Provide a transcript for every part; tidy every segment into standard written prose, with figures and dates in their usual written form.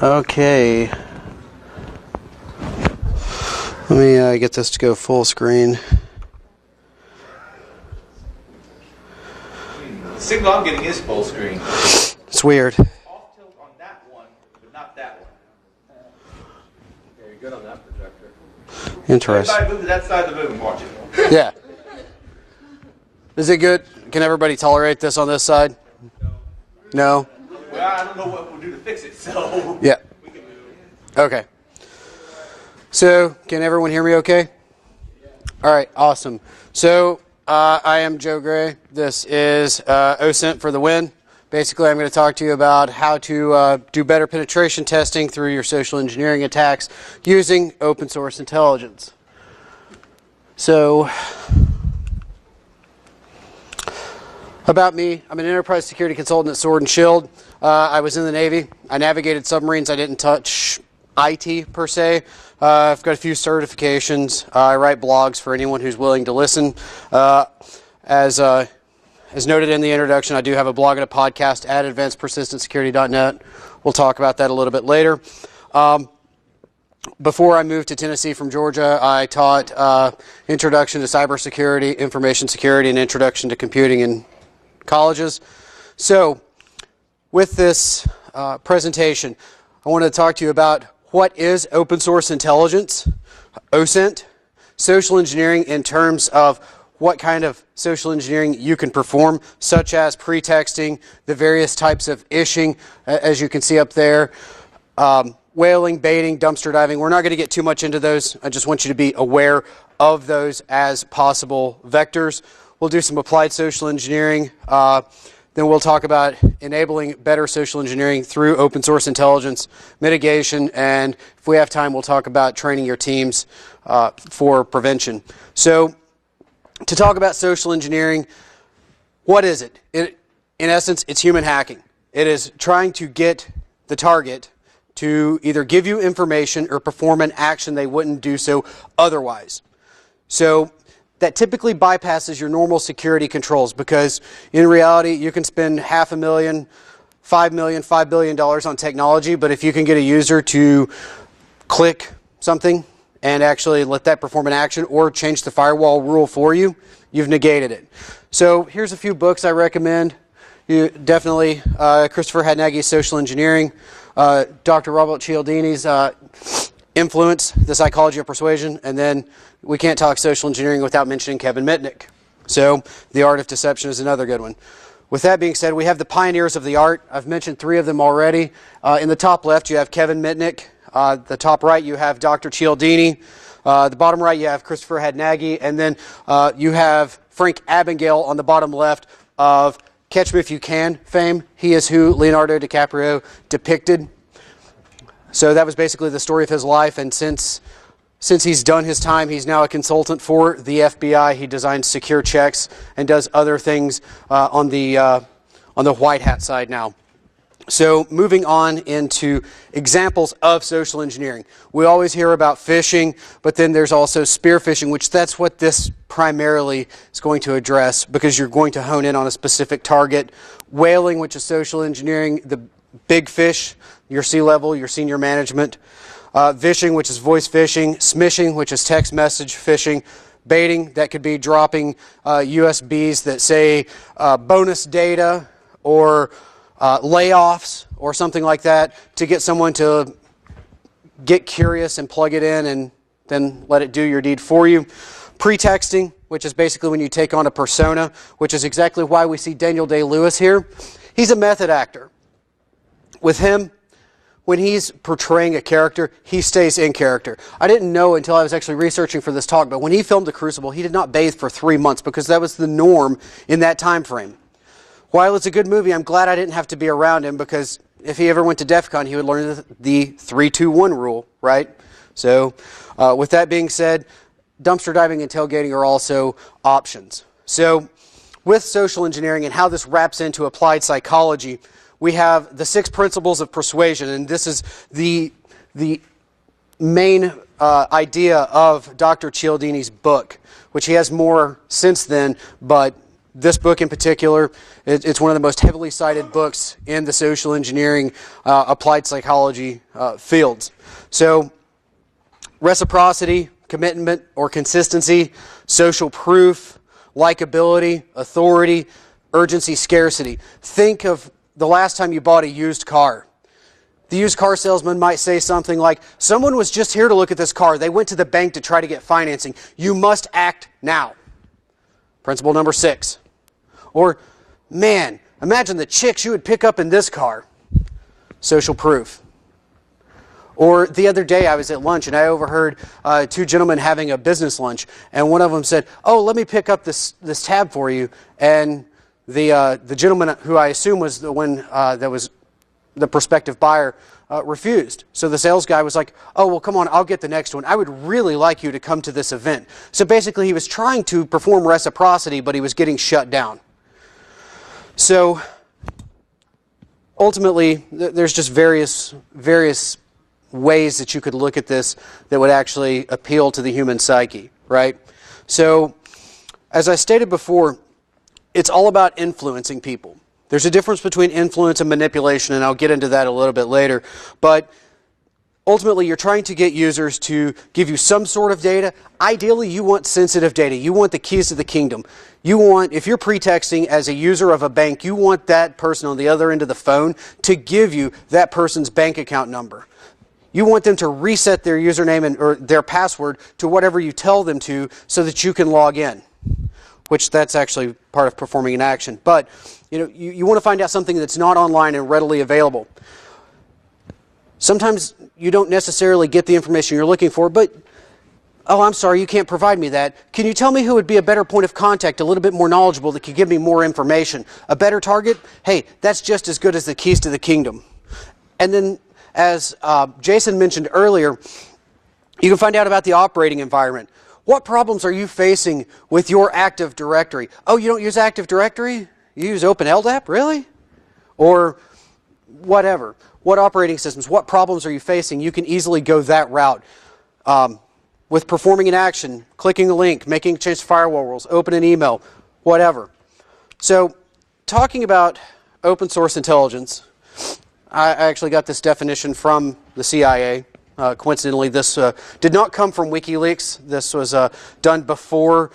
Okay. Let me get this to go full screen. The signal I'm getting is full screen. It's weird. Off tilt on that one, but not that one. Yeah, you're good on that projector. Interesting. If I move to that side of the room, watch it. Yeah. Is it good? Can everybody tolerate this on this side? No? Well, I don't know what we'll do to fix it, so Yeah. we can move. Okay. So, can everyone hear me okay? All right, awesome. So, I am Joe Gray. This is OSINT for the win. Basically, I'm going to talk to you about how to do better penetration testing through your social engineering attacks using open source intelligence. So, about me, I'm an enterprise security consultant at Sword and Shield. I was in the Navy. I navigated submarines. I didn't touch IT per se. I've got a few certifications. I write blogs for anyone who's willing to listen. As noted in the introduction, I do have a blog and a podcast at advancedpersistentsecurity.net. We'll talk about that a little bit later. Before I moved to Tennessee from Georgia, I taught Introduction to Cybersecurity, Information Security, and Introduction to Computing in colleges. So, with this presentation, I want to talk to you about what is open source intelligence, OSINT, social engineering in terms of what kind of social engineering you can perform, such as pretexting, the various types of ishing, as you can see up there, whaling, baiting, dumpster diving. We're not going to get too much into those. I just want you to be aware of those as possible vectors. We'll do some applied social engineering. Then we'll talk about enabling better social engineering through open source intelligence, mitigation, and if we have time, we'll talk about training your teams for prevention. So, to talk about social engineering, what is it? In essence, it's human hacking. It is trying to get the target to either give you information or perform an action they wouldn't do so otherwise. So, that typically bypasses your normal security controls because in reality you can spend $500,000, $5 million, $5 billion on technology, but if you can get a user to click something and actually let that perform an action or change the firewall rule for you, you've negated it. So here's a few books I recommend. You definitely Christopher Hadnagy's Social Engineering, Dr. Robert Cialdini's Influence, The Psychology of Persuasion, and then we can't talk social engineering without mentioning Kevin Mitnick. So, The Art of Deception is another good one. With that being said, we have the pioneers of the art. I've mentioned three of them already. In the top left, you have Kevin Mitnick. The top right, you have Dr. Cialdini. The bottom right, you have Christopher Hadnagy. And then you have Frank Abagnale on the bottom left of Catch Me If You Can fame. He is who Leonardo DiCaprio depicted. So that was basically the story of his life, and since he's done his time, he's now a consultant for the FBI. He designs secure checks and does other things on the white hat side now. So moving on into examples of social engineering. We always hear about phishing, but then there's also spear phishing, which that's what this primarily is going to address because you're going to hone in on a specific target. Whaling, which is social engineering, the big fish, your C-level, your senior management. Vishing, which is voice phishing. Smishing, which is text message phishing. Baiting, that could be dropping USBs that say bonus data or layoffs or something like that to get someone to get curious and plug it in and then let it do your deed for you. Pretexting, which is basically when you take on a persona, which is exactly why we see Daniel Day-Lewis here. He's a method actor. With him, when he's portraying a character, he stays in character. I didn't know until I was actually researching for this talk, but when he filmed The Crucible, he did not bathe for 3 months because that was the norm in that time frame. While it's a good movie, I'm glad I didn't have to be around him because if he ever went to DEF CON, he would learn the 3-2-1 rule, right? So with that being said, dumpster diving and tailgating are also options. So with social engineering and how this wraps into applied psychology, we have the 6 principles of persuasion, and this is the main idea of Dr. Cialdini's book, which he has more since then, but this book in particular, it's one of the most heavily cited books in the social engineering, applied psychology fields. So, reciprocity, commitment or consistency, social proof, likability, authority, urgency, scarcity. Think of the last time you bought a used car. The used car salesman might say something like, someone was just here to look at this car. They went to the bank to try to get financing. You must act now. Principle number 6. Or, man, imagine the chicks you would pick up in this car. Social proof. Or the other day I was at lunch and I overheard 2 gentlemen having a business lunch, and one of them said, oh, let me pick up this tab for you. And the gentleman, who I assume was the one that was the prospective buyer, refused. So the sales guy was like, oh, well, come on, I'll get the next one. I would really like you to come to this event. So basically he was trying to perform reciprocity, but he was getting shut down. So ultimately, there's just various ways that you could look at this that would actually appeal to the human psyche, right? So as I stated before, it's all about influencing people. There's a difference between influence and manipulation, and I'll get into that a little bit later. But ultimately, you're trying to get users to give you some sort of data. Ideally, you want sensitive data. You want the keys to the kingdom. You want, if you're pretexting as a user of a bank, you want that person on the other end of the phone to give you that person's bank account number. You want them to reset their username or their password to whatever you tell them to so that you can log in, which that's actually part of performing an action. But you want to find out something that's not online and readily available. Sometimes you don't necessarily get the information you're looking for, but, oh, I'm sorry, you can't provide me that. Can you tell me who would be a better point of contact, a little bit more knowledgeable, that could give me more information? A better target? Hey, that's just as good as the keys to the kingdom. And then, as Jason mentioned earlier, you can find out about the operating environment. What problems are you facing with your Active Directory? Oh, you don't use Active Directory? You use OpenLDAP? Really? Or whatever. What operating systems, what problems are you facing? You can easily go that route. With performing an action, clicking a link, making a change to firewall rules, open an email, whatever. So, talking about open source intelligence, I actually got this definition from the CIA. Coincidentally, this did not come from WikiLeaks. This was done before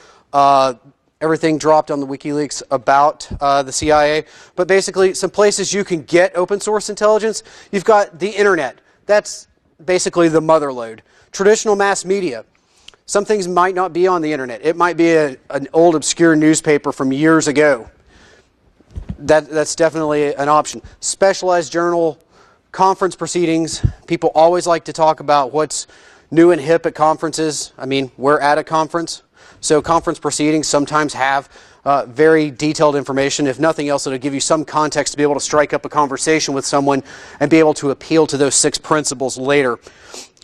everything dropped on the WikiLeaks about the CIA. But basically, some places you can get open source intelligence. You've got the internet. That's basically the mother lode. Traditional mass media. Some things might not be on the internet. It might be an old obscure newspaper from years ago. That's definitely an option. Specialized journal, conference proceedings. People always like to talk about what's new and hip at conferences. I mean, we're at a conference. So conference proceedings sometimes have very detailed information. If nothing else, it'll give you some context to be able to strike up a conversation with someone and be able to appeal to those 6 principles later.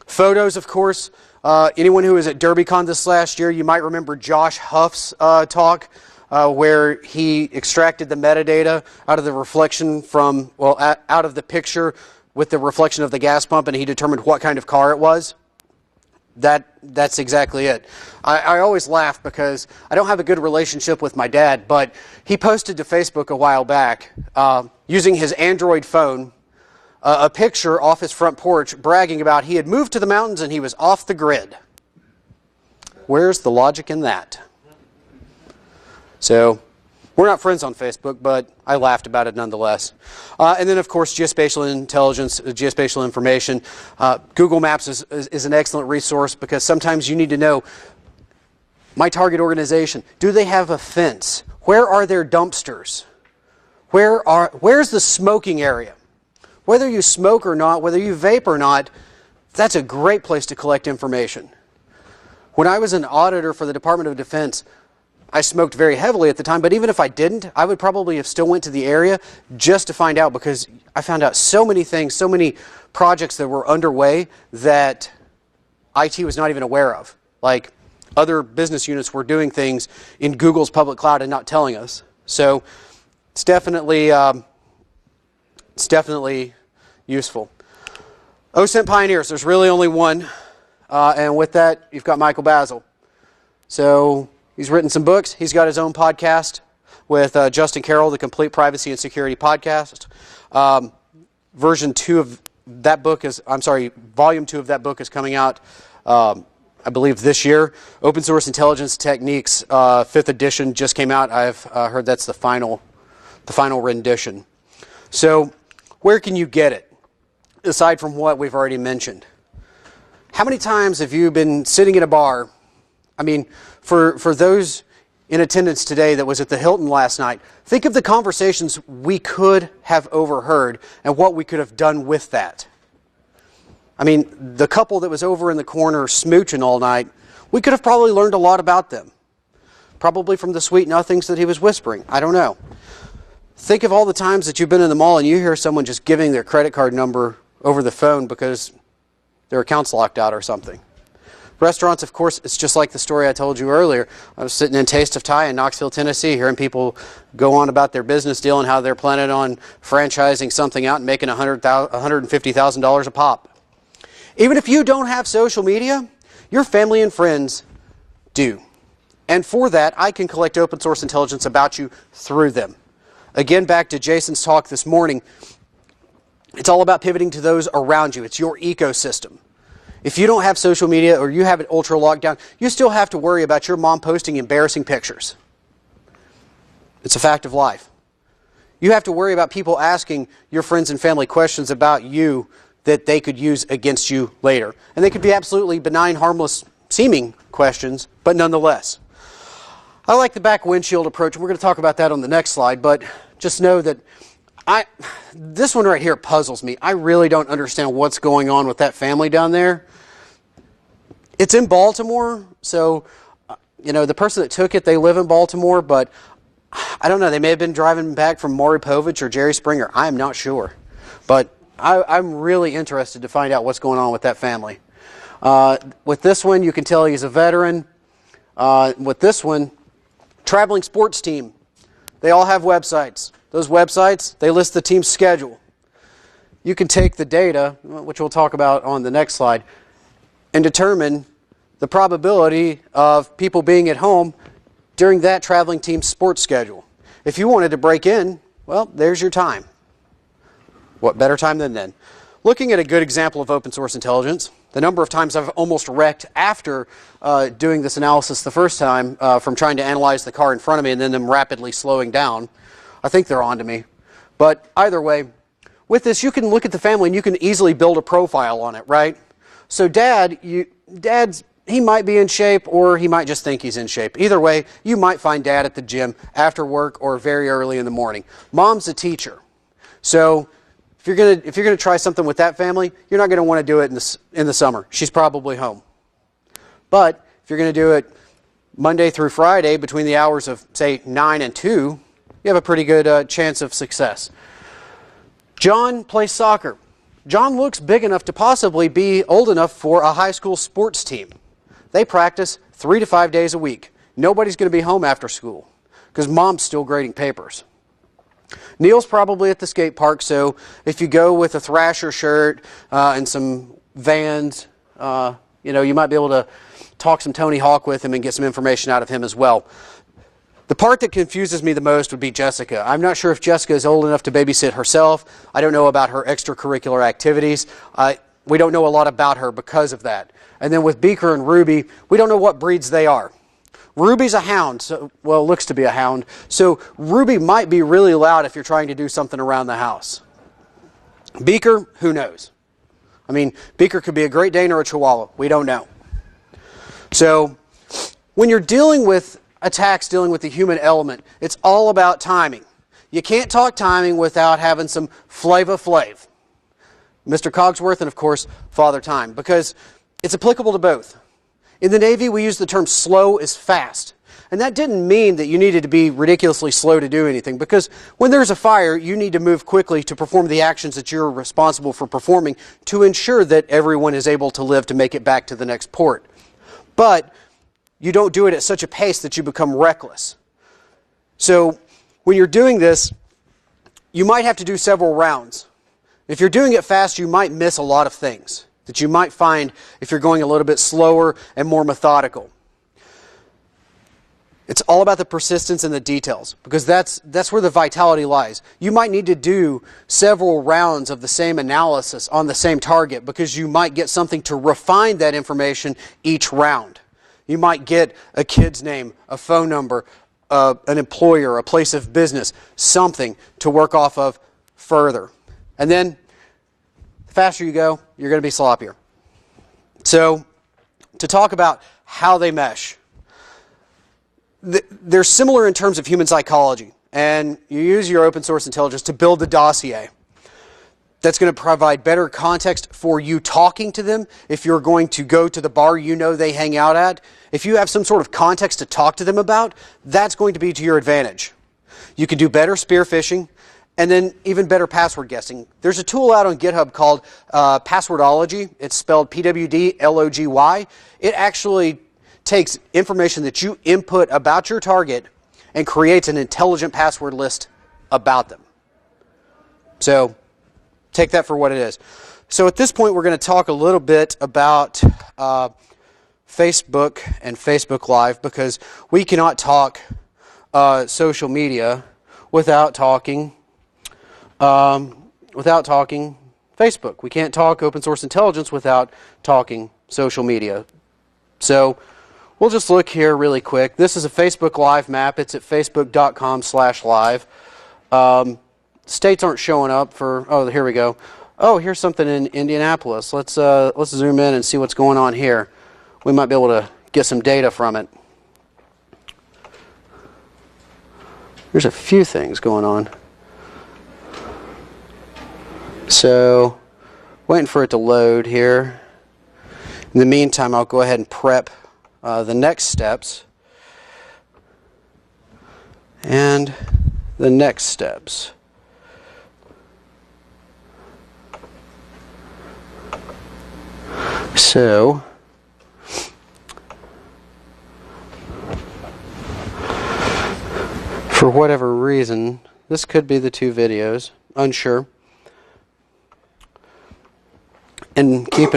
Photos, of course. Anyone who was at DerbyCon this last year, you might remember Josh Huff's talk where he extracted the metadata out of the reflection from, well, out of the picture with the reflection of the gas pump, and he determined what kind of car it was. That's exactly it. I always laugh because I don't have a good relationship with my dad, but he posted to Facebook a while back using his Android phone a picture off his front porch bragging about he had moved to the mountains and he was off the grid. Where's the logic in that? So, we're not friends on Facebook, but I laughed about it nonetheless. And then, of course, geospatial intelligence, geospatial information. Google Maps is an excellent resource because sometimes you need to know, my target organization, do they have a fence? Where are their dumpsters? Where's the smoking area? Whether you smoke or not, whether you vape or not, that's a great place to collect information. When I was an auditor for the Department of Defense, I smoked very heavily at the time, but even if I didn't, I would probably have still went to the area just to find out, because I found out so many things, so many projects that were underway that IT was not even aware of. Like, other business units were doing things in Google's public cloud and not telling us. So it's definitely useful. OSINT pioneers, there's really only one, and with that, you've got Michael Basil. So he's written some books. He's got his own podcast with Justin Carroll, the Complete Privacy and Security Podcast. Volume 2 of that book is coming out, I believe, this year. Open Source Intelligence Techniques, 5th edition just came out. I've heard that's the final rendition. So, where can you get it, aside from what we've already mentioned? How many times have you been sitting in a bar? I mean, for those in attendance today that was at the Hilton last night, think of the conversations we could have overheard and what we could have done with that. I mean, the couple that was over in the corner smooching all night, we could have probably learned a lot about them. Probably from the sweet nothings that he was whispering. I don't know. Think of all the times that you've been in the mall and you hear someone just giving their credit card number over the phone because their account's locked out or something. Restaurants, of course, it's just like the story I told you earlier. I was sitting in Taste of Thai in Knoxville, Tennessee, hearing people go on about their business deal and how they're planning on franchising something out and making $150,000 a pop. Even if you don't have social media, your family and friends do. And for that, I can collect open source intelligence about you through them. Again, back to Jason's talk this morning, it's all about pivoting to those around you. It's your ecosystem. If you don't have social media or you have it ultra locked down, you still have to worry about your mom posting embarrassing pictures. It's a fact of life. You have to worry about people asking your friends and family questions about you that they could use against you later. And they could be absolutely benign, harmless seeming questions, but nonetheless. I like the back windshield approach. We're going to talk about that on the next slide, but just know that this one right here puzzles me. I really don't understand what's going on with that family down there. It's in Baltimore, so the person that took it, they live in Baltimore, but I don't know. They may have been driving back from Maury Povich or Jerry Springer. I am not sure, but I'm really interested to find out what's going on with that family. With this one, you can tell he's a veteran. With this one, traveling sports team. They all have websites. Those websites, they list the team's schedule. You can take the data, which we'll talk about on the next slide, and determine the probability of people being at home during that traveling team's sports schedule. If you wanted to break in, well, there's your time. What better time than then? Looking at a good example of open source intelligence, the number of times I've almost wrecked after doing this analysis the first time from trying to analyze the car in front of me and then them rapidly slowing down. I think they're on to me. But either way, with this, you can look at the family and you can easily build a profile on it, right? So Dad's, he might be in shape or he might just think he's in shape. Either way, you might find Dad at the gym after work or very early in the morning. Mom's a teacher. So if you're gonna try something with that family, you're not gonna want to do it in the summer. She's probably home. But if you're gonna do it Monday through Friday between the hours of, say, 9 and 2, you have a pretty good chance of success. John plays soccer. John looks big enough to possibly be old enough for a high school sports team. They practice 3 to 5 days a week. Nobody's going to be home after school because Mom's still grading papers. Neil's probably at the skate park, so if you go with a Thrasher shirt and some Vans, you might be able to talk some Tony Hawk with him and get some information out of him as well. The part that confuses me the most would be Jessica. I'm not sure if Jessica is old enough to babysit herself. I don't know about her extracurricular activities. We don't know a lot about her because of that. And then with Beaker and Ruby, we don't know what breeds they are. Ruby's a hound, well, looks to be a hound. So Ruby might be really loud if you're trying to do something around the house. Beaker, who knows? I mean, Beaker could be a Great Dane or a Chihuahua. We don't know. So when you're dealing with attacks, dealing with the human element, it's all about timing. You can't talk timing without having some Flava Flav. Mr. Cogsworth and, of course, Father Time, because it's applicable to both. In the Navy, we use the term slow is fast. And that didn't mean that you needed to be ridiculously slow to do anything, because when there's a fire, you need to move quickly to perform the actions that you're responsible for performing to ensure that everyone is able to live to make it back to the next port. But you don't do it at such a pace that you become reckless. So when you're doing this, you might have to do several rounds. If you're doing it fast, you might miss a lot of things that you might find if you're going a little bit slower and more methodical. It's all about the persistence and the details, because that's where the vitality lies. You might need to do several rounds of the same analysis on the same target, because you might get something to refine that information each round. You might get a kid's name, a phone number, an employer, a place of business, something to work off of further. And then, the faster you go, you're going to be sloppier. So, to talk about how they mesh, they're similar in terms of human psychology, and you use your open source intelligence to build the dossier. That's going to provide better context for you talking to them. If you're going to go to the bar you know they hang out at, if you have some sort of context to talk to them about, that's going to be to your advantage. You can do better spear phishing, and then even better password guessing. There's a tool out on GitHub called Passwordology. It's spelled P-W-D-L-O-G-Y. It actually takes information that you input about your target and creates an intelligent password list about them. So take that for what it is. So at this point, we're going to talk a little bit about Facebook and Facebook Live, because we cannot talk social media without talking Facebook. We can't talk open source intelligence without talking social media. So we'll just look here really quick. This is a Facebook Live map. It's at facebook.com/live. States aren't showing up for, oh, here we go. Oh, here's something in Indianapolis. Let's zoom in and see what's going on here. We might be able to get some data from it. There's a few things going on. So, waiting for it to load here. In the meantime, I'll go ahead and prep the next steps. And the next steps. So, for whatever reason, this could be the two videos, unsure. And keep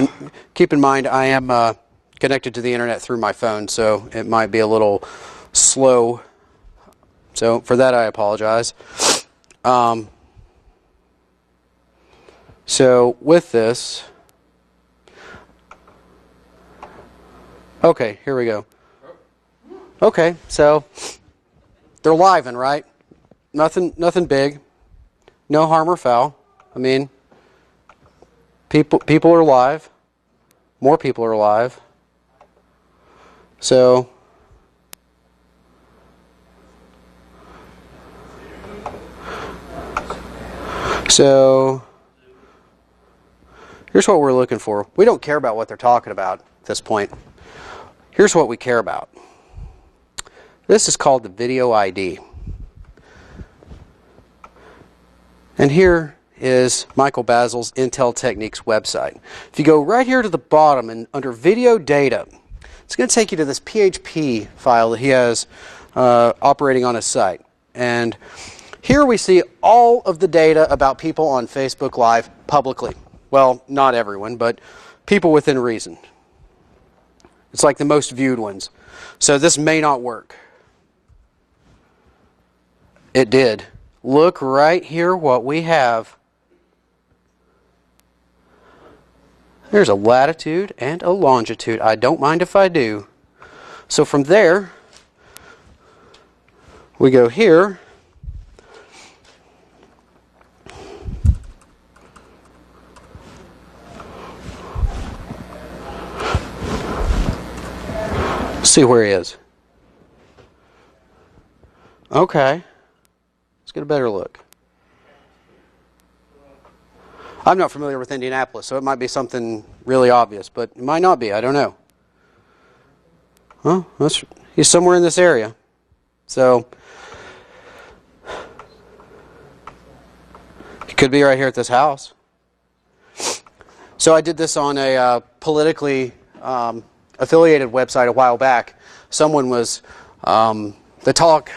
in mind, I am connected to the internet through my phone, so it might be a little slow. So for that, I apologize. So with this, okay, here we go. Okay, so they're living, right? Nothing big, no harm or foul. I mean, people are live. More people are alive. So here's what we're looking for. We don't care about what they're talking about at this point. Here's what we care about. This is called the video ID. And here is Michael Basil's Intel Techniques website. If you go right here to the bottom and under video data, it's going to take you to this PHP file that he has operating on his site. And here we see all of the data about people on Facebook Live publicly. Well, not everyone, but people within reason. It's like the most viewed ones. So this may not work. It did. Look right here what we have. There's a latitude and a longitude. I don't mind if I do. So from there, we go here. See where he is. Okay. Let's get a better look. I'm not familiar with Indianapolis, so it might be something really obvious, but it might not be. I don't know. Well, he's somewhere in this area. So, he could be right here at this house. So I did this on a politically affiliated website a while back. Someone was, the talk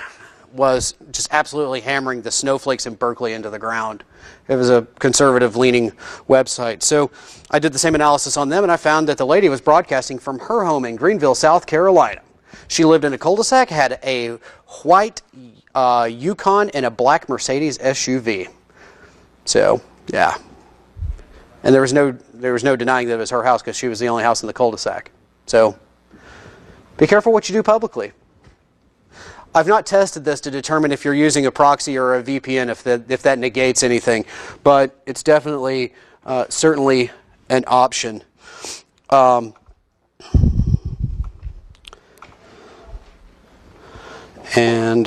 was just absolutely hammering the snowflakes in Berkeley into the ground. It was a conservative-leaning website. So I did the same analysis on them, and I found that the lady was broadcasting from her home in Greenville, South Carolina. She lived in a cul-de-sac, had a white Yukon and a black Mercedes SUV. So, yeah. And there was no denying that it was her house because she was the only house in the cul-de-sac. So, be careful what you do publicly. I've not tested this to determine if you're using a proxy or a VPN, if that negates anything, but it's definitely, certainly an option. And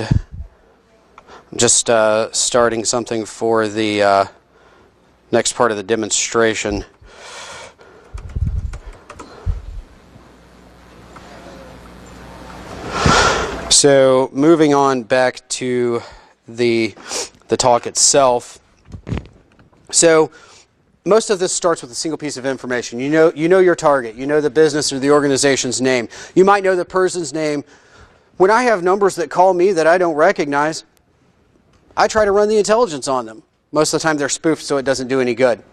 I'm just starting something for the next part of the demonstration. So moving on back to the talk itself. So most of this starts with a single piece of information. You know your target. You know the business or the organization's name. You might know the person's name. When I have numbers that call me that I don't recognize, I try to run the intelligence on them. Most of the time they're spoofed, so it doesn't do any good.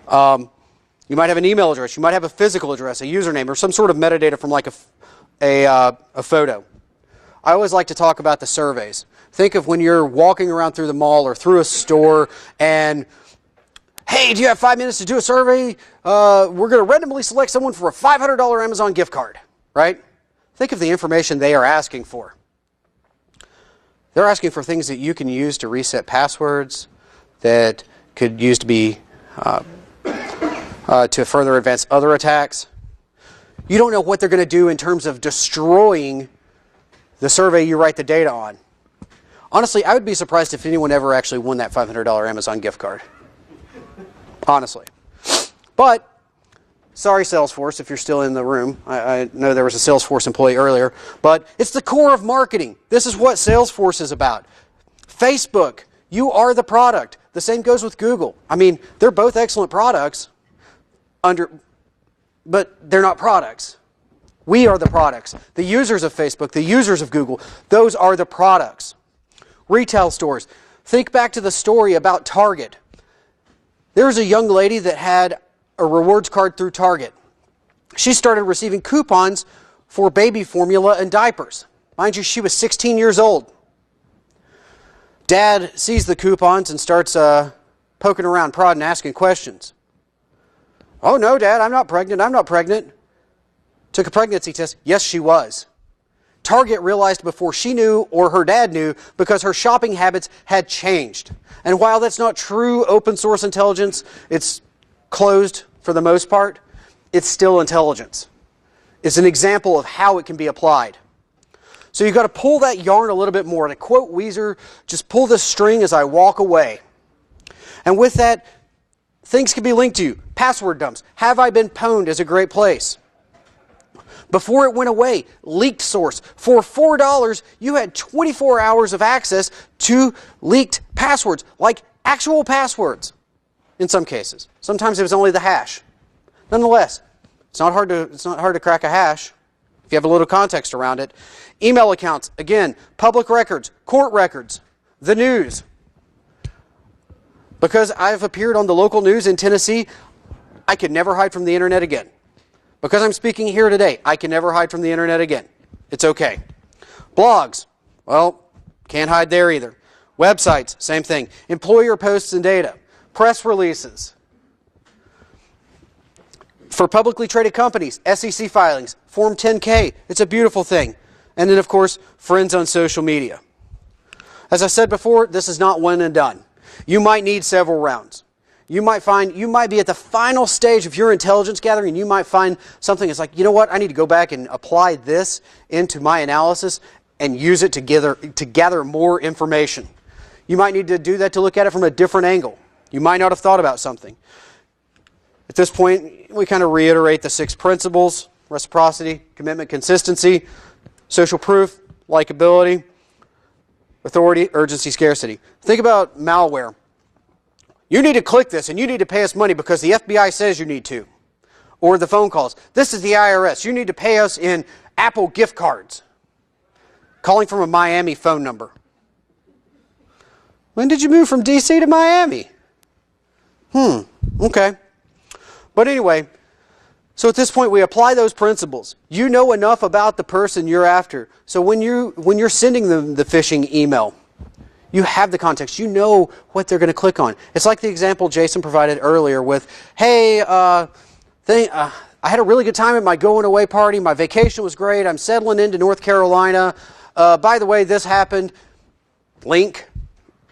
You might have an email address. You might have a physical address, a username, or some sort of metadata from like a photo. I always like to talk about the surveys. Think of when you're walking around through the mall or through a store and, hey, do you have 5 minutes to do a survey? We're going to randomly select someone for a $500 Amazon gift card, right? Think of the information they are asking for. They're asking for things that you can use to reset passwords, that could use to be to further advance other attacks. You don't know what they're going to do in terms of destroying the survey you write the data on. Honestly, I would be surprised if anyone ever actually won that $500 Amazon gift card. Honestly. But, sorry Salesforce if you're still in the room. I know there was a Salesforce employee earlier. But it's the core of marketing. This is what Salesforce is about. Facebook, you are the product. The same goes with Google. I mean, they're both excellent products, but they're not products. We are the products. The users of Facebook, the users of Google, those are the products. Retail stores. Think back to the story about Target. There was a young lady that had a rewards card through Target. She started receiving coupons for baby formula and diapers. Mind you, she was 16 years old. Dad sees the coupons and starts poking around, prodding, asking questions. Oh, no, Dad, I'm not pregnant. I'm not pregnant. Took a pregnancy test. Yes, she was. Target realized before she knew or her dad knew because her shopping habits had changed. And while that's not true open source intelligence, it's closed for the most part, it's still intelligence. It's an example of how it can be applied. So you've got to pull that yarn a little bit more. To quote Weezer, just pull the string as I walk away. And with that, things can be linked to you. Password dumps. Have I been pwned is a great place. Before it went away, leaked source. For $4, you had 24 hours of access to leaked passwords, like actual passwords in some cases. Sometimes it was only the hash. Nonetheless, it's not hard to crack a hash if you have a little context around it. Email accounts, again, public records, court records, the news. Because I've appeared on the local news in Tennessee, I could never hide from the internet again. Because I'm speaking here today, I can never hide from the internet again. It's okay. Blogs, well, can't hide there either. Websites, same thing. Employer posts and data. Press releases. For publicly traded companies, SEC filings, Form 10-K, it's a beautiful thing. And then, of course, friends on social media. As I said before, this is not one and done. You might need several rounds. You might be at the final stage of your intelligence gathering, and you might find something that's like, you know what, I need to go back and apply this into my analysis and use it to gather more information. You might need to do that to look at it from a different angle. You might not have thought about something. At this point, we kind of reiterate the 6 principles: reciprocity, commitment, consistency, social proof, likability, authority, urgency, scarcity. Think about malware. You need to click this and you need to pay us money because the FBI says you need to. Or the phone calls. This is the IRS. You need to pay us in Apple gift cards. Calling from a Miami phone number. When did you move from DC to Miami? Okay. But anyway, So at this point, we apply those principles. You know enough about the person you're after. So when you're sending them the phishing email, you have the context. You know what they're going to click on. It's like the example Jason provided earlier with, hey, I had a really good time at my going away party. My vacation was great. I'm settling into North Carolina. By the way, this happened. Link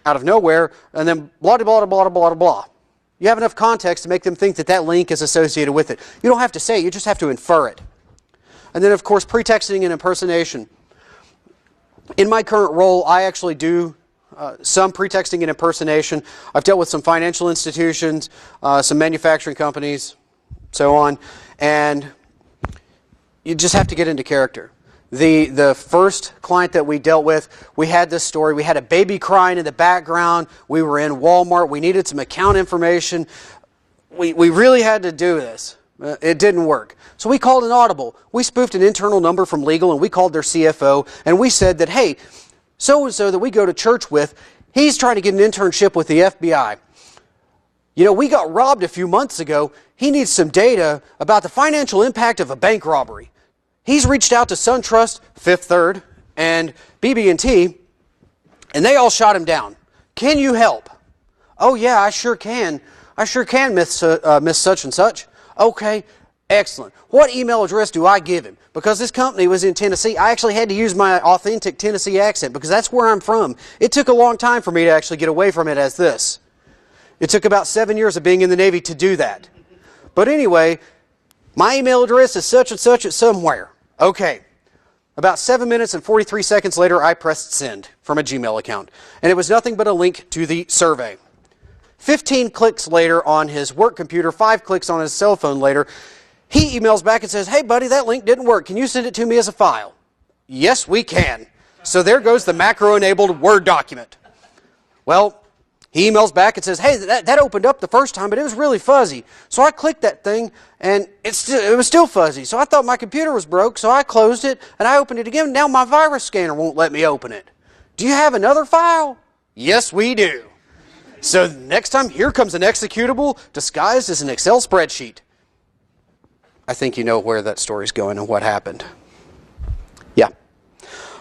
out of nowhere, and then blah, blah, blah, blah, blah, blah. You have enough context to make them think that that link is associated with it. You don't have to say it, you just have to infer it. And then, of course, pretexting and impersonation. In my current role, I actually do some pretexting and impersonation. I've dealt with some financial institutions, some manufacturing companies, so on. And you just have to get into character. The first client that we dealt with, we had this story. We had a baby crying in the background. We were in Walmart. We needed some account information. We really had to do this. It didn't work. So we called an audible. We spoofed an internal number from legal, and we called their CFO, and we said that, hey, so-and-so that we go to church with, he's trying to get an internship with the FBI. You know, we got robbed a few months ago. He needs some data about the financial impact of a bank robbery. He's reached out to SunTrust, Fifth Third, and BB&T, and they all shot him down. Can you help? Oh, yeah, I sure can. I sure can, Miss Such and Such. Okay, excellent. What email address do I give him? Because this company was in Tennessee, I actually had to use my authentic Tennessee accent because that's where I'm from. It took a long time for me to actually get away from it as this. It took about 7 years of being in the Navy to do that. But anyway, my email address is such and such at somewhere. Okay. About 7 minutes and 43 seconds later, I pressed send from a Gmail account. And it was nothing but a link to the survey. 15 clicks later on his work computer, 5 clicks on his cell phone later, he emails back and says, hey buddy, that link didn't work. Can you send it to me as a file? Yes, we can. So there goes the macro-enabled Word document. Well, he emails back and says, hey, that opened up the first time, but it was really fuzzy. So I clicked that thing, and it was still fuzzy. So I thought my computer was broke, so I closed it, and I opened it again. Now my virus scanner won't let me open it. Do you have another file? Yes, we do. So next time, here comes an executable disguised as an Excel spreadsheet. I think you know where that story's going and what happened. Yeah.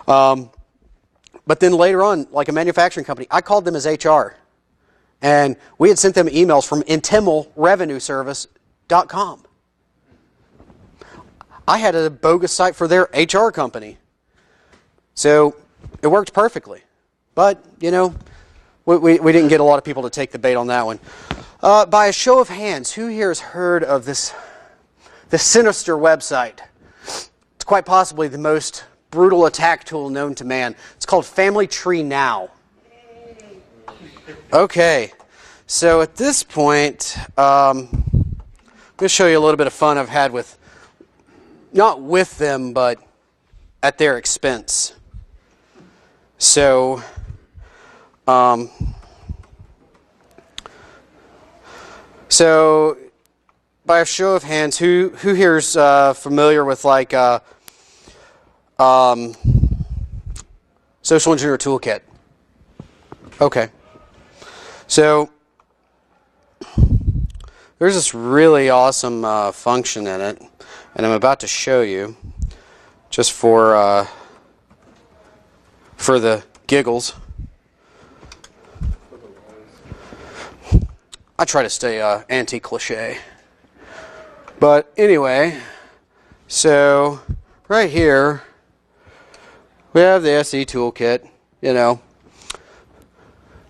But then later on, like a manufacturing company, I called them as HR. And we had sent them emails from intimilrevenueservice.com. I had a bogus site for their HR company. So it worked perfectly. But, you know, we didn't get a lot of people to take the bait on that one. By a show of hands, who here has heard of this sinister website? It's quite possibly the most brutal attack tool known to man. It's called Family Tree Now. Okay, so at this point, I'm going to show you a little bit of fun I've had with, not with them, but at their expense. So, by a show of hands, who here's familiar with like Social Engineer Toolkit? Okay. So there's this really awesome function in it, and I'm about to show you, just for the giggles. I try to stay anti-cliche. But anyway, so right here we have the SE Toolkit, you know.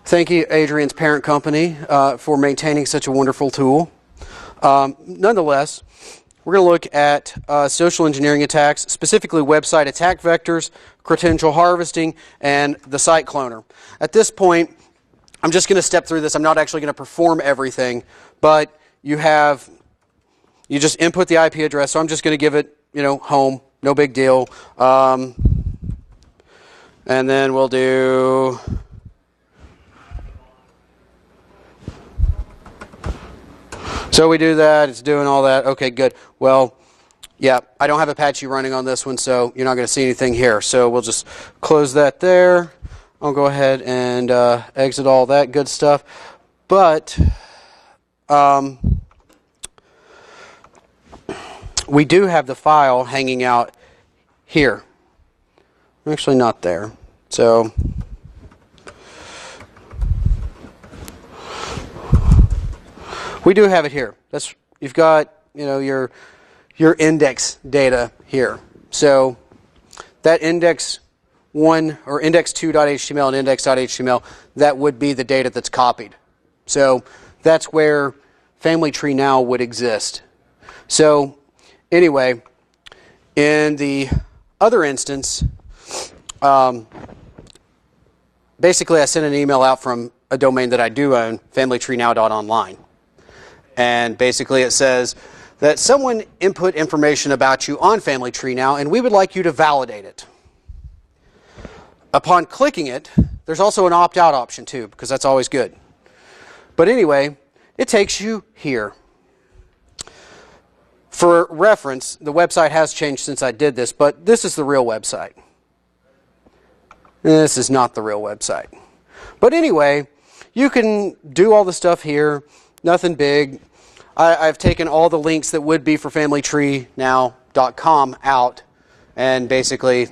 Thank you, Adrian's parent company, for maintaining such a wonderful tool. Nonetheless, we're going to look at social engineering attacks, specifically website attack vectors, credential harvesting, and the site cloner. At this point, I'm just going to step through this. I'm not actually going to perform everything, but you just input the IP address. So I'm just going to give it, you know, home, no big deal. And then we'll do. So we do that, it's doing all that. Okay, good. Well, yeah, I don't have Apache running on this one, so you're not going to see anything here. So we'll just close that there. I'll go ahead and exit all that good stuff. But we do have the file hanging out here. Actually not there. So we do have it here. That's, you've got, you know, your index data here. So that index 1 or index2.html and index.html, that would be the data that's copied. So that's where Family Tree Now would exist. So anyway, in the other instance, basically I sent an email out from a domain that I do own, familytreenow.online. And basically it says that someone input information about you on Family Tree Now, and we would like you to validate it. Upon clicking it, there's also an opt-out option too, because that's always good. But anyway, it takes you here. For reference, the website has changed since I did this, but this is the real website. This is not the real website. But anyway, you can do all the stuff here, nothing big. I've taken all the links that would be for familytreenow.com out, and basically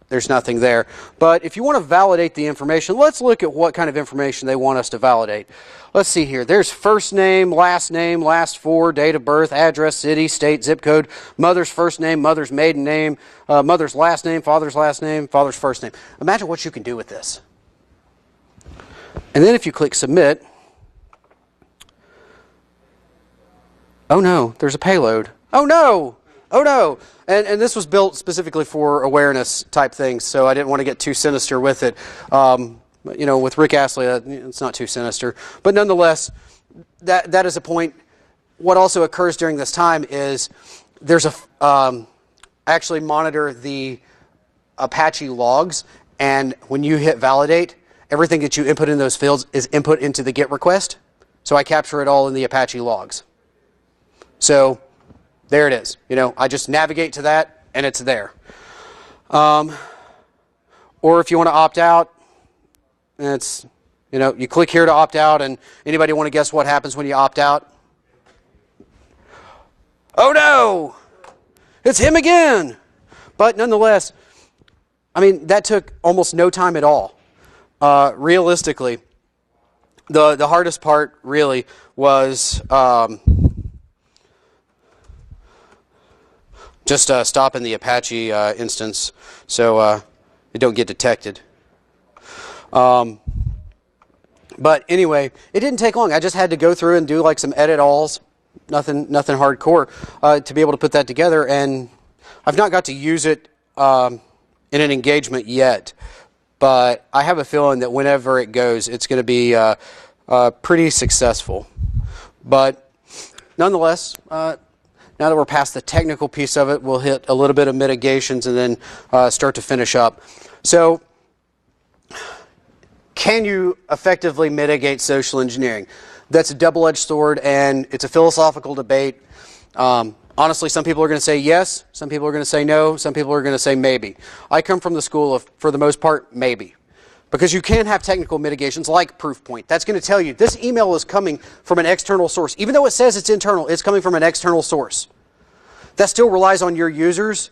there's nothing there. But if you want to validate the information, let's look at what kind of information they want us to validate. Let's see here. There's first name, last four, date of birth, address, city, state, zip code, mother's first name, mother's maiden name, mother's last name, father's first name. Imagine what you can do with this. And then if you click submit, oh no, there's a payload. Oh no! Oh no! And this was built specifically for awareness type things, so I didn't want to get too sinister with it. You know, with Rick Astley, it's not too sinister. But nonetheless, that is a point. What also occurs during this time is there's a actually monitor the Apache logs, and when you hit validate, everything that you input in those fields is input into the GET request. So I capture it all in the Apache logs. So there it is. You know, I just navigate to that, and it's there. Or if you want to opt out, it's, you know, you click here to opt out, and anybody want to guess what happens when you opt out? Oh no! It's him again! But nonetheless, I mean, that took almost no time at all. Realistically, the hardest part really was just stopping the Apache instance so it don't get detected. But anyway, it didn't take long. I just had to go through and do like some edit alls, nothing hardcore, to be able to put that together. And I've not got to use it in an engagement yet, but I have a feeling that whenever it goes, it's going to be pretty successful. But nonetheless, now that we're past the technical piece of it, we'll hit a little bit of mitigations and then start to finish up. So, can you effectively mitigate social engineering? That's a double-edged sword, and it's a philosophical debate. Honestly, some people are going to say yes, some people are going to say no, some people are going to say maybe. I come from the school of, for the most part, maybe. Because you can have technical mitigations like Proofpoint. That's going to tell you this email is coming from an external source. Even though it says it's internal, it's coming from an external source. That still relies on your users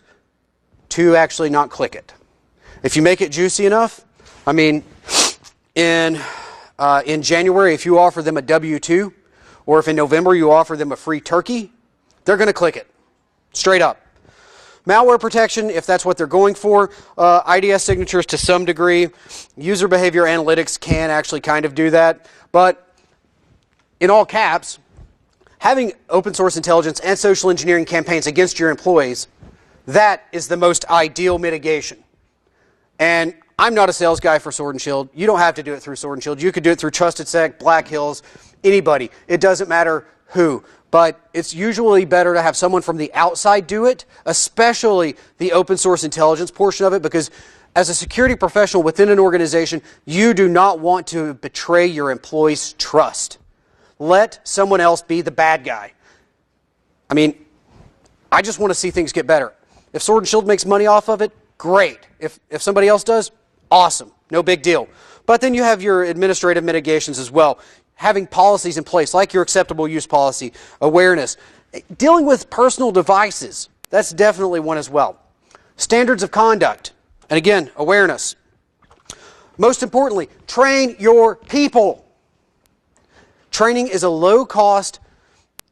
to actually not click it. If you make it juicy enough, I mean, in January, if you offer them a W-2, or if in November you offer them a free turkey, they're going to click it, straight up. Malware protection, if that's what they're going for, IDS signatures to some degree, user behavior analytics can actually kind of do that, but in all caps, having open source intelligence and social engineering campaigns against your employees, that is the most ideal mitigation. And I'm not a sales guy for Sword and Shield. You don't have to do it through Sword and Shield. You could do it through TrustedSec, Black Hills, anybody. It doesn't matter who. But it's usually better to have someone from the outside do it, especially the open source intelligence portion of it, because as a security professional within an organization, you do not want to betray your employees' trust. Let someone else be the bad guy. I mean, I just want to see things get better. If Sword and Shield makes money off of it, great. If somebody else does, awesome. No big deal. But then you have your administrative mitigations as well. Having policies in place, like your acceptable use policy, awareness, dealing with personal devices. That's definitely one as well. Standards of conduct. And again, awareness. Most importantly, train your people. Training is a low-cost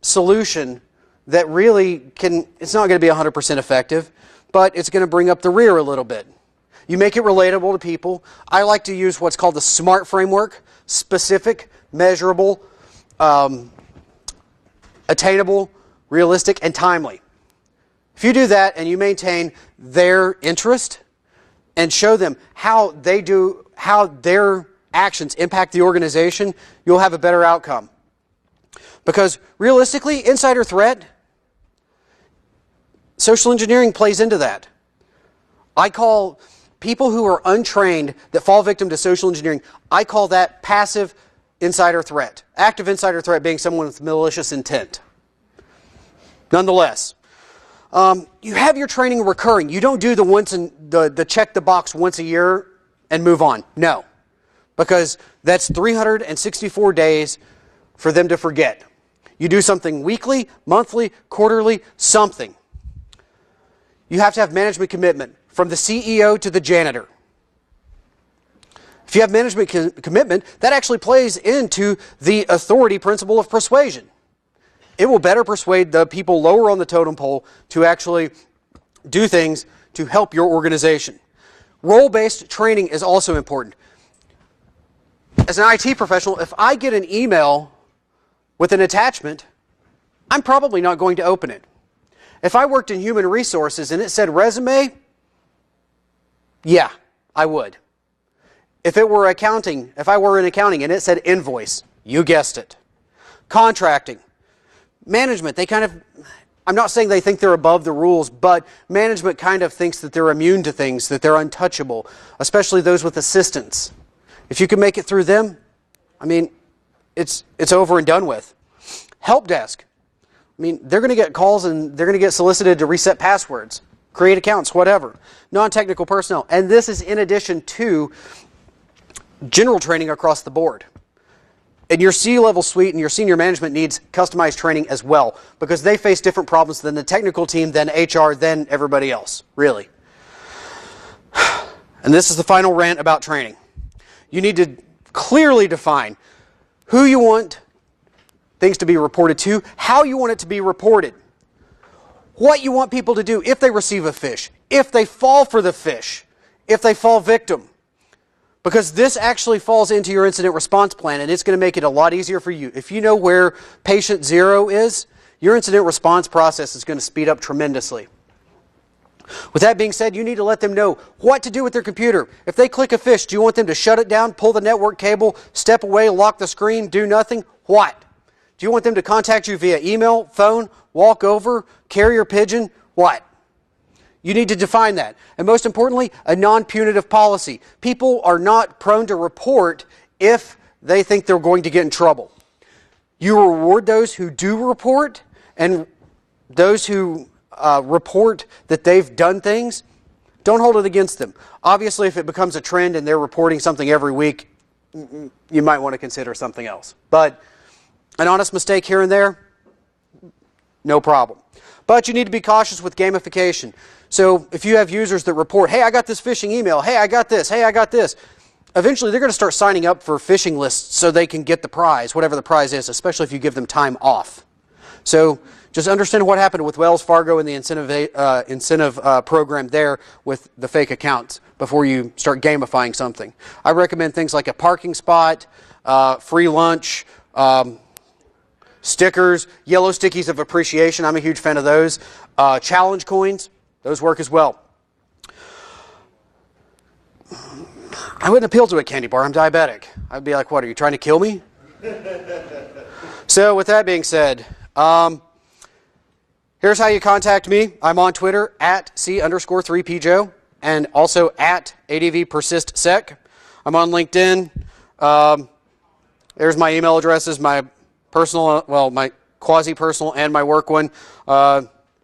solution that really it's not going to be 100% effective, but it's going to bring up the rear a little bit. You make it relatable to people. I like to use what's called the SMART framework: specific, measurable, attainable, realistic, and timely. If you do that and you maintain their interest and show them how their actions impact the organization, you'll have a better outcome. Because realistically, insider threat, social engineering plays into that. I call people who are untrained that fall victim to social engineering, I call that passive insider threat. Active insider threat being someone with malicious intent. Nonetheless, you have your training recurring. You don't do the check the box once a year and move on. No. Because that's 364 days for them to forget. You do something weekly, monthly, quarterly, something. You have to have management commitment from the CEO to the janitor. If you have management commitment, that actually plays into the authority principle of persuasion. It will better persuade the people lower on the totem pole to actually do things to help your organization. Role-based training is also important. As an IT professional, if I get an email with an attachment, I'm probably not going to open it. If I worked in human resources and it said resume, yeah, I would. If it were accounting, if I were in accounting and it said invoice, you guessed it. Contracting. Management, I'm not saying they think they're above the rules, but management kind of thinks that they're immune to things, that they're untouchable, especially those with assistants. If you can make it through them, I mean, it's over and done with. Help desk. I mean, they're going to get calls and they're going to get solicited to reset passwords, create accounts, whatever. Non-technical personnel. And this is in addition to general training across the board. And your C-level suite and your senior management needs customized training as well, because they face different problems than the technical team, than HR, than everybody else, really. And this is the final rant about training. You need to clearly define who you want things to be reported to, how you want it to be reported, what you want people to do if they receive a fish, if they fall for the fish, if they fall victim. Because this actually falls into your incident response plan, and it's going to make it a lot easier for you. If you know where patient 0 is, your incident response process is going to speed up tremendously. With that being said, you need to let them know what to do with their computer. If they click a fish, do you want them to shut it down, pull the network cable, step away, lock the screen, do nothing? What? Do you want them to contact you via email, phone, walk over, carrier pigeon? What? You need to define that. And most importantly, a non-punitive policy. People are not prone to report if they think they're going to get in trouble. You reward those who do report, and those who report that they've done things, don't hold it against them. Obviously, if it becomes a trend and they're reporting something every week, you might want to consider something else. But an honest mistake here and there, no problem. But you need to be cautious with gamification. So if you have users that report, hey, I got this phishing email, hey, I got this, hey, I got this, eventually they're going to start signing up for phishing lists so they can get the prize, whatever the prize is, especially if you give them time off. So just understand what happened with Wells Fargo and the incentive program there with the fake accounts before you start gamifying something. I recommend things like a parking spot, free lunch, stickers, yellow stickies of appreciation. I'm a huge fan of those. Challenge coins, those work as well. I wouldn't appeal to a candy bar. I'm diabetic. I'd be like, what, are you trying to kill me? So with that being said, here's how you contact me. I'm on Twitter at C_3PJoe and also at ADVPersistSec. I'm on LinkedIn. There's my email addresses, my personal, well, my quasi-personal and my work one.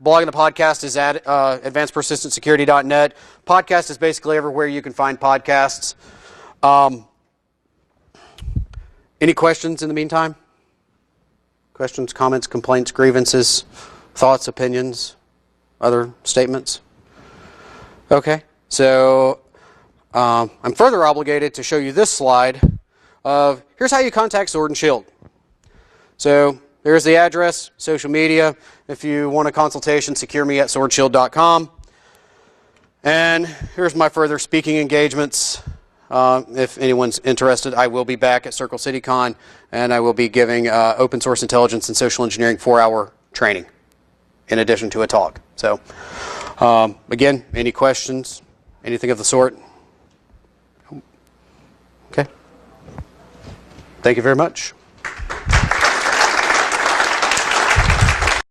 Blogging the podcast is at advancedpersistentsecurity.net. Podcast is basically everywhere you can find podcasts. Any questions in the meantime? Questions, comments, complaints, grievances, thoughts, opinions? other statements? Okay, so I'm further obligated to show you this slide of here's how you contact Sword and Shield. So there's the address, social media. If you want a consultation, secure me at swordshield.com. And here's my further speaking engagements. If anyone's interested, I will be back at Circle City Con, and I will be giving open source intelligence and social engineering 4-hour training in addition to a talk. So again, any questions, anything of the sort? Okay. Thank you very much.